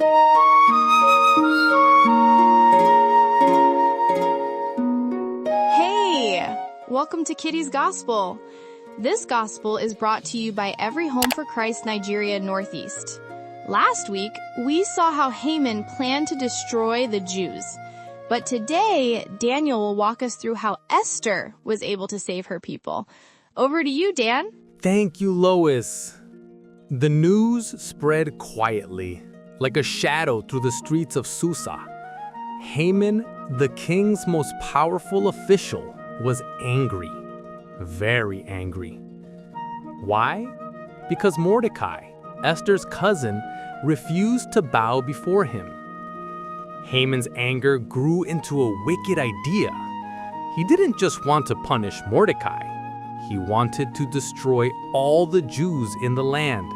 Hey! Welcome to Kiddies Gospel. This gospel is brought to you by Every Home for Christ Nigeria Northeast. Last week, we saw how Haman planned to destroy the Jews. But today, Daniel will walk us through how Esther was able to save her people. Over to you, Dan. Thank you, Lois. The news spread quietly, like a shadow through the streets of Susa. Haman, the king's most powerful official, was angry, very angry. Why? Because Mordecai, Esther's cousin, refused to bow before him. Haman's anger grew into a wicked idea. He didn't just want to punish Mordecai. He wanted to destroy all the Jews in the land.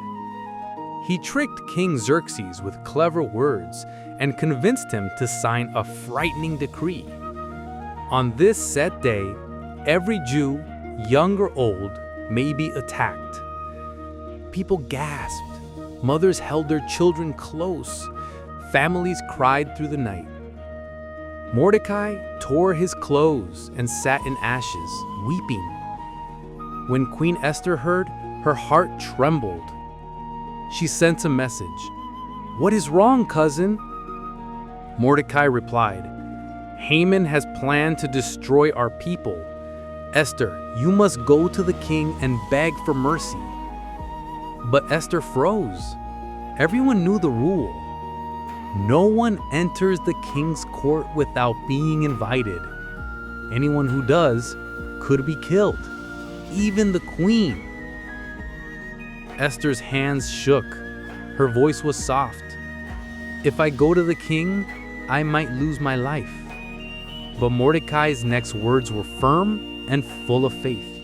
He tricked King Xerxes with clever words and convinced him to sign a frightening decree. On this set day, every Jew, young or old, may be attacked. People gasped. Mothers held their children close. Families cried through the night. Mordecai tore his clothes and sat in ashes, weeping. When Queen Esther heard, her heart trembled. She sent a message. "What is wrong, cousin?" Mordecai replied, "Haman has planned to destroy our people. Esther, you must go to the king and beg for mercy." But Esther froze. Everyone knew the rule. No one enters the king's court without being invited. Anyone who does could be killed, even the queen. Esther's hands shook. Her voice was soft. "If I go to the king, I might lose my life." But Mordecai's next words were firm and full of faith.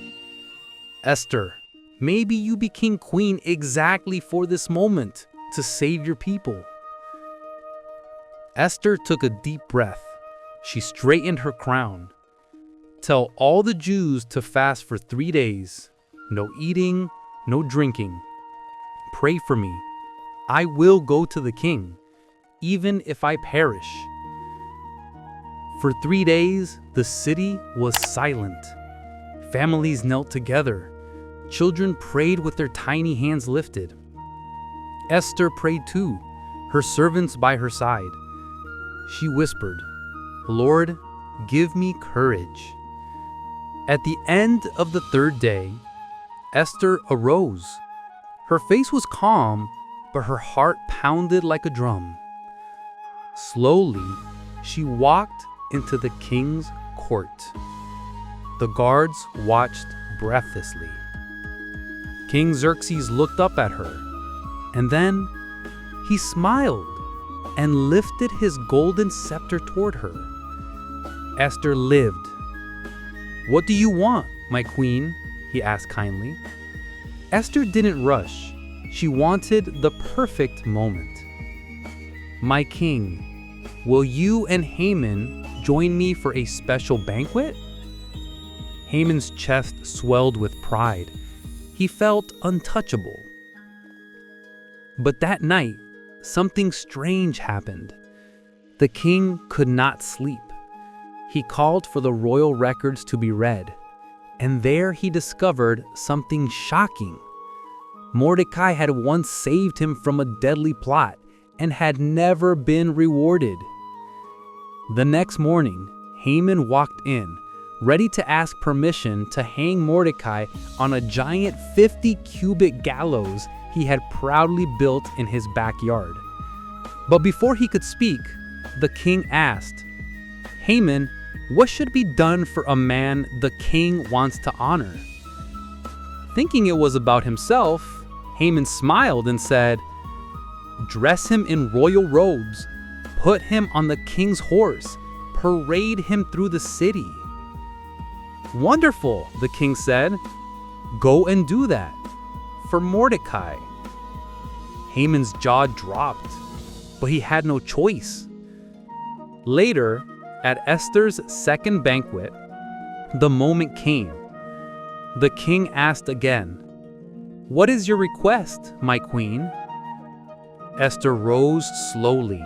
"Esther, maybe you became queen exactly for this moment, to save your people." Esther took a deep breath. She straightened her crown. "Tell all the Jews to fast for 3 days. No eating, no drinking. Pray for me. I will go to the king, even if I perish." For 3 days, the city was silent. Families knelt together. Children prayed with their tiny hands lifted. Esther prayed too, her servants by her side. She whispered, "Lord, give me courage." At the end of the 3rd day, Esther arose. Her face was calm, but her heart pounded like a drum. Slowly, she walked into the king's court. The guards watched breathlessly. King Xerxes looked up at her, and then he smiled and lifted his golden scepter toward her. Esther lived. "What do you want, my queen?" he asked kindly. Esther didn't rush. She wanted the perfect moment. "My king, will you and Haman join me for a special banquet?" Haman's chest swelled with pride. He felt untouchable. But that night, something strange happened. The king could not sleep. He called for the royal records to be read, and there he discovered something shocking. Mordecai had once saved him from a deadly plot and had never been rewarded. The next morning, Haman walked in, ready to ask permission to hang Mordecai on a giant 50-cubit gallows he had proudly built in his backyard. But before he could speak, the king asked, "Haman, what should be done for a man the king wants to honor?" Thinking it was about himself, Haman smiled and said, "Dress him in royal robes, put him on the king's horse, parade him through the city." "Wonderful," the king said. "Go and do that. For Mordecai." Haman's jaw dropped, but he had no choice. Later, at Esther's second banquet, the moment came. The king asked again, "What is your request, my queen?" Esther rose slowly.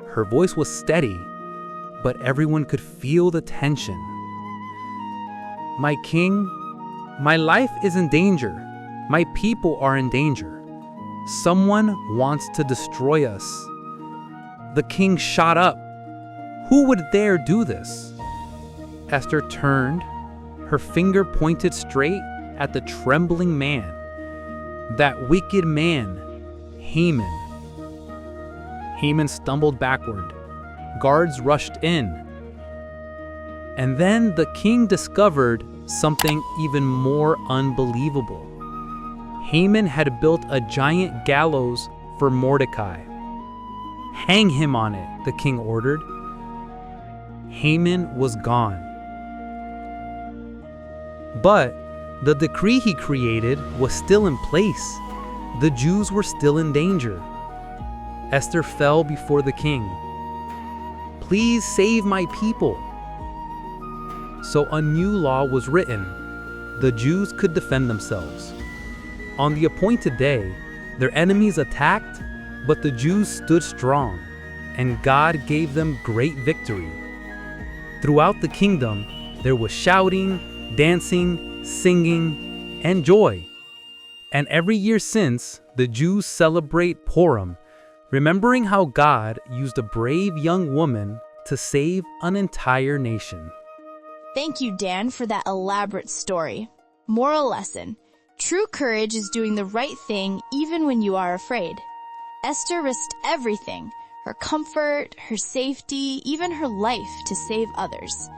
Her voice was steady, but everyone could feel the tension. "My king, my life is in danger. My people are in danger. Someone wants to destroy us." The king shot up. Who would dare do this? Esther turned, her finger pointed straight at the trembling man. That wicked man, Haman. Haman stumbled backward. Guards rushed in. And then the king discovered something even more unbelievable. Haman had built a giant gallows for Mordecai. "Hang him on it," the king ordered. Haman was gone. But the decree he created was still in place. The Jews were still in danger. Esther fell before the king. "Please save my people." So a new law was written. The Jews could defend themselves. On the appointed day, their enemies attacked, but the Jews stood strong, and God gave them great victory. Throughout the kingdom, there was shouting, dancing, singing, and joy. And every year since, the Jews celebrate Purim, remembering how God used a brave young woman to save an entire nation. Thank you, Dan, for that elaborate story. Moral lesson: true courage is doing the right thing even when you are afraid. Esther risked everything: her comfort, her safety, even her life to save others.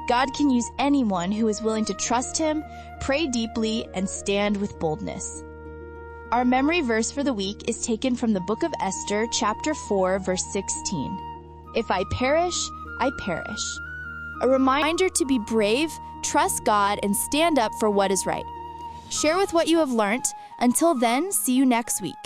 God can use anyone who is willing to trust Him, pray deeply, and stand with boldness. Our memory verse for the week is taken from the book of Esther, chapter 4, verse 16. "If I perish, I perish." A reminder to be brave, trust God, and stand up for what is right. Share with what you have learned. Until then, see you next week.